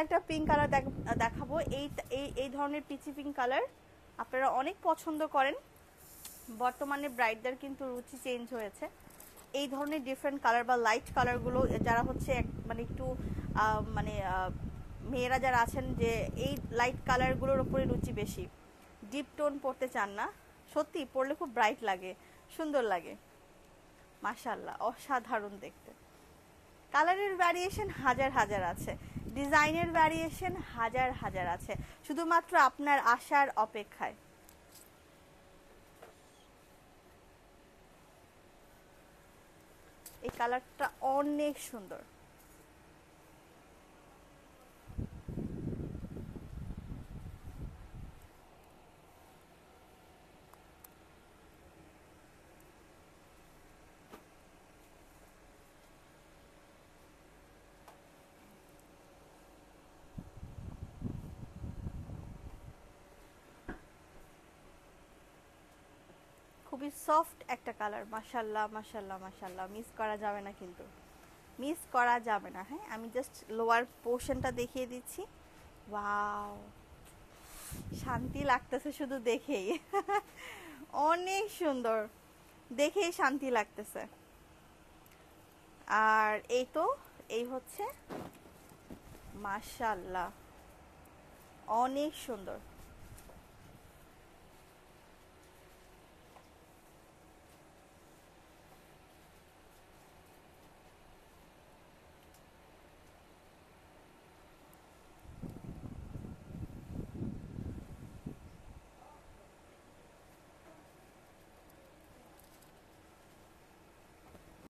একটা pink colour দেখাবো। এই ধরনের পিচি পিঙ্ক কালার আপনারা অনেক পছন্দ করেন। বর্তমানে ব্রাইডদের কিন্তু রুচি চেঞ্জ হয়েছে, এই ধরনের ডিফারেন্ট কালার বা লাইট কালারগুলো যারা হচ্ছে মানে একটু মানে মেয়েরা যারা আছেন যে এই লাইট কালারগুলোর উপরে রুচি বেশি, ডিপ টোন পরতে চান না, সত্যি পরলে খুব ব্রাইট লাগে, সুন্দর লাগে, মাশাআল্লাহ অসাধারণ দেখতে। কালারের ভ্যারিয়েশন হাজার হাজার আছে, ডিজাইনের ভ্যারিয়েশন হাজার হাজার আছে, শুধুমাত্র আপনার আশার অপেক্ষায়। এই কালারটা অনেক সুন্দর। খুবই সফট একটা কালার, মাশাআল্লাহ মাশাআল্লাহ মাশাআল্লাহ, মিস করা যাবে না, কিন্তু মিস করা যাবে না। হ্যাঁ, আমি জাস্ট লোয়ার পোর্শনটা দেখিয়ে দিচ্ছি। ওয়াও, শান্তি লাগতেছে শুধু দেখেই অনেক সুন্দর, দেখেই শান্তি লাগতেছে। আর এই তো এই হচ্ছে মাশাআল্লাহ অনেক সুন্দর।